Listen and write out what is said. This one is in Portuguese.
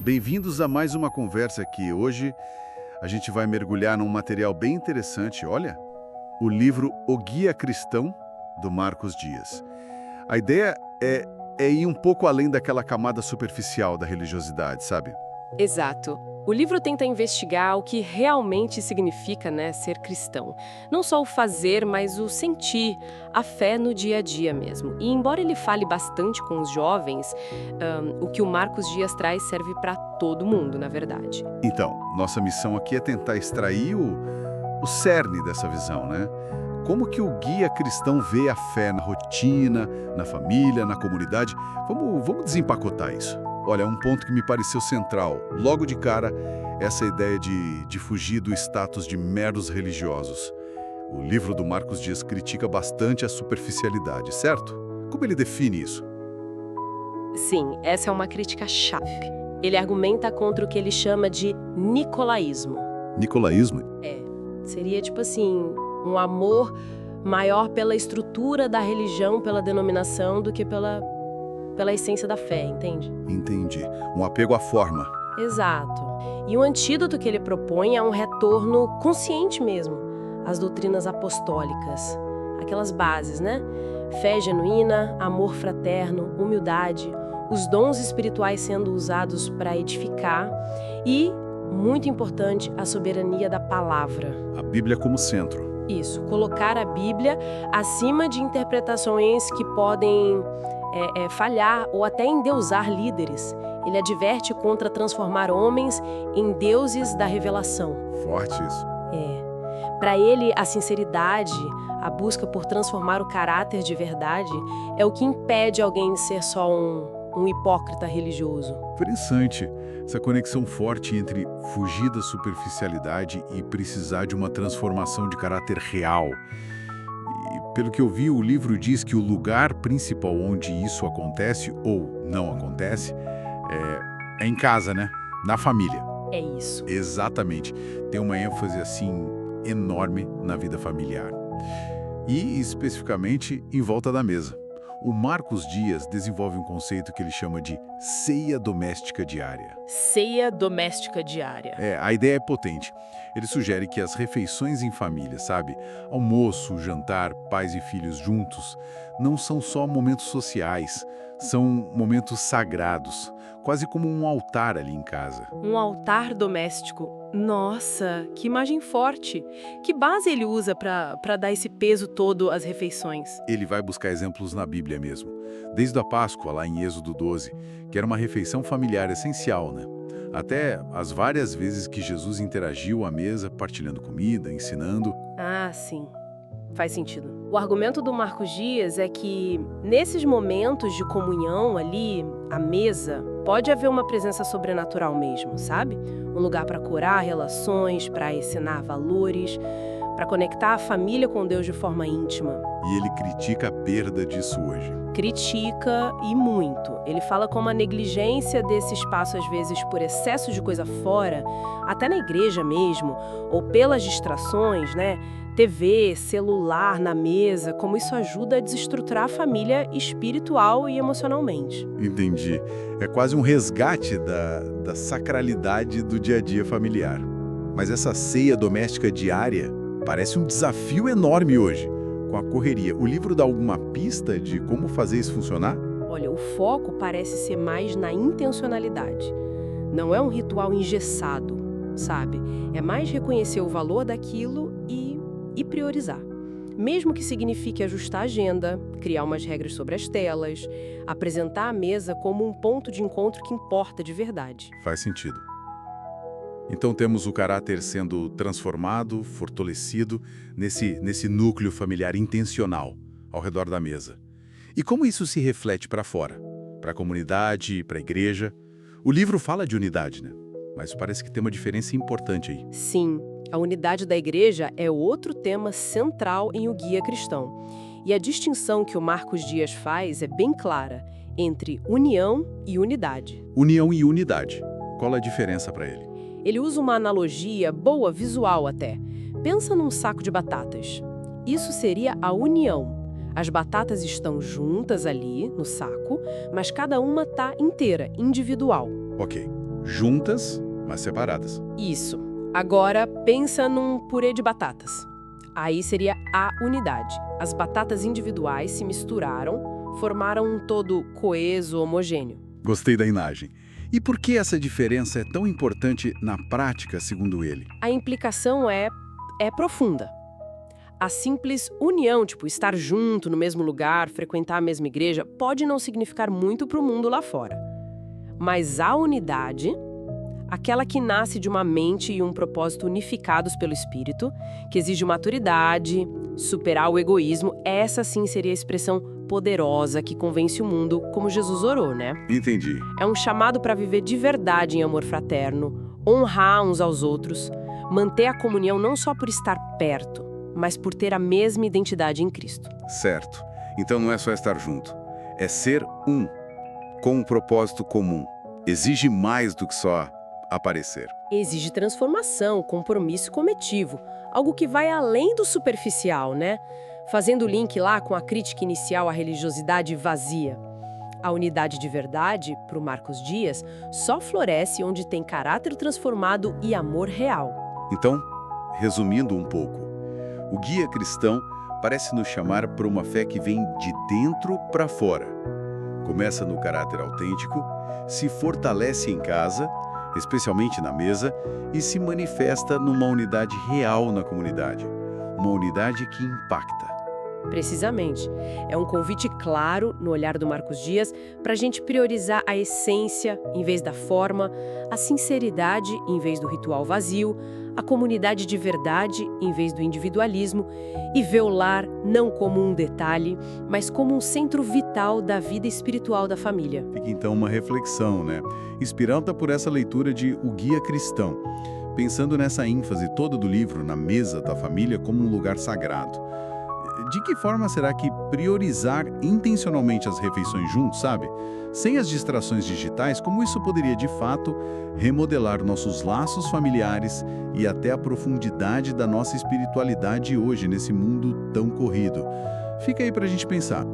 Bem-vindos a mais uma conversa aqui. Hoje a gente vai mergulhar num material bem interessante. Olha, o livro O Guia Cristão, do Marcos Dias. A ideia é ir um pouco além daquela camada superficial da religiosidade, sabe? Exato. O livro tenta investigar o que realmente significa, ser cristão. Não só o fazer, mas o sentir, a fé no dia a dia mesmo. E embora ele fale bastante com os jovens, o que o Marcos Dias traz serve para todo mundo, na verdade. Então, nossa missão aqui é tentar extrair o cerne dessa visão, né? Como que o guia cristão vê a fé na rotina, na família, na comunidade? Vamos desempacotar isso. Olha, um ponto que me pareceu central, logo de cara, essa ideia de fugir do status de meros religiosos. O livro do Marcos Dias critica bastante a superficialidade, certo? Como ele define isso? Sim, essa é uma crítica chave. Ele argumenta contra o que ele chama de nicolaísmo. Nicolaísmo? Seria tipo assim, um amor maior pela estrutura da religião, pela denominação, do que pela essência da fé, entende? Entendi. Um apego à forma. Exato. E o antídoto que ele propõe é um retorno consciente mesmo às doutrinas apostólicas, aquelas bases, Fé genuína, amor fraterno, humildade, os dons espirituais sendo usados para edificar e, muito importante, a soberania da palavra. A Bíblia como centro. Isso, colocar a Bíblia acima de interpretações que podem falhar ou até endeusar líderes. Ele adverte contra transformar homens em deuses da revelação. Forte isso. Para ele, a sinceridade, a busca por transformar o caráter de verdade, é o que impede alguém de ser só um hipócrita religioso. Interessante. Essa conexão forte entre fugir da superficialidade e precisar de uma transformação de caráter real. E, pelo que eu vi, o livro diz que o lugar principal onde isso acontece, ou não acontece, é em casa, Na família. É isso. Exatamente. Tem uma ênfase, assim, enorme na vida familiar. E, especificamente, em volta da mesa. O Marcos Dias desenvolve um conceito que ele chama de ceia doméstica diária. Ceia doméstica diária. A ideia é potente. Ele sugere que as refeições em família, almoço, jantar, pais e filhos juntos, não são só momentos sociais, são momentos sagrados, quase como um altar ali em casa. Um altar doméstico. Nossa, que imagem forte! Que base ele usa para dar esse peso todo às refeições? Ele vai buscar exemplos na Bíblia mesmo. Desde a Páscoa, lá em Êxodo 12, que era uma refeição familiar essencial, Até as várias vezes que Jesus interagiu à mesa, partilhando comida, ensinando. Ah, sim. Faz sentido. O argumento do Marcos Dias é que, nesses momentos de comunhão ali, à mesa, pode haver uma presença sobrenatural mesmo, sabe? Um lugar para curar relações, para ensinar valores, para conectar a família com Deus de forma íntima. E ele critica a perda disso hoje. Critica e muito. Ele fala como a negligência desse espaço, às vezes por excesso de coisa fora, até na igreja mesmo, ou pelas distrações, TV, celular na mesa, como isso ajuda a desestruturar a família espiritual e emocionalmente. Entendi. É quase um resgate da sacralidade do dia a dia familiar. Mas essa ceia doméstica diária parece um desafio enorme hoje, com a correria. O livro dá alguma pista de como fazer isso funcionar? Olha, o foco parece ser mais na intencionalidade. Não é um ritual engessado, sabe? É mais reconhecer o valor daquilo e priorizar. Mesmo que signifique ajustar a agenda, criar umas regras sobre as telas, apresentar a mesa como um ponto de encontro que importa de verdade. Faz sentido. Então temos o caráter sendo transformado, fortalecido nesse núcleo familiar intencional ao redor da mesa. E como isso se reflete para fora? Para a comunidade, para a igreja? O livro fala de unidade, Mas parece que tem uma diferença importante aí. Sim, a unidade da igreja é outro tema central em O Guia Cristão. E a distinção que o Marcos Dias faz é bem clara entre união e unidade. União e unidade. Qual a diferença para ele? Ele usa uma analogia boa, visual até. Pensa num saco de batatas. Isso seria a união. As batatas estão juntas ali, no saco, mas cada uma está inteira, individual. Ok. juntas, mas separadas. Isso. Agora, pensa num purê de batatas. Aí seria a unidade. As batatas individuais se misturaram, formaram um todo coeso, homogêneo. Gostei da imagem. E por que essa diferença é tão importante na prática, segundo ele? A implicação é profunda. A simples união, tipo estar junto no mesmo lugar, frequentar a mesma igreja, pode não significar muito para o mundo lá fora. Mas a unidade, aquela que nasce de uma mente e um propósito unificados pelo Espírito, que exige maturidade, superar o egoísmo, essa sim seria a expressão poderosa que convence o mundo, como Jesus orou, né? Entendi. É um chamado para viver de verdade em amor fraterno, honrar uns aos outros, manter a comunhão não só por estar perto, mas por ter a mesma identidade em Cristo. Certo. Então não é só estar junto. É ser um, com um propósito comum. Exige mais do que só aparecer. Exige transformação, compromisso coletivo, algo que vai além do superficial, né? Fazendo o link lá com a crítica inicial à religiosidade vazia. A unidade de verdade, para o Marcos Dias, só floresce onde tem caráter transformado e amor real. Então, resumindo um pouco, o guia cristão parece nos chamar para uma fé que vem de dentro para fora. Começa no caráter autêntico, se fortalece em casa, especialmente na mesa, e se manifesta numa unidade real na comunidade. Uma unidade que impacta. Precisamente. É um convite claro, no olhar do Marcos Dias, para a gente priorizar a essência em vez da forma, a sinceridade em vez do ritual vazio, a comunidade de verdade em vez do individualismo e ver o lar não como um detalhe, mas como um centro vital da vida espiritual da família. Fica então uma reflexão, né? Inspirada por essa leitura de O Guia Cristão, pensando nessa ênfase toda do livro na mesa da família como um lugar sagrado. De que forma será que priorizar intencionalmente as refeições juntos, sabe? Sem as distrações digitais, como isso poderia, de fato, remodelar nossos laços familiares e até a profundidade da nossa espiritualidade hoje, nesse mundo tão corrido? Fica aí pra gente pensar.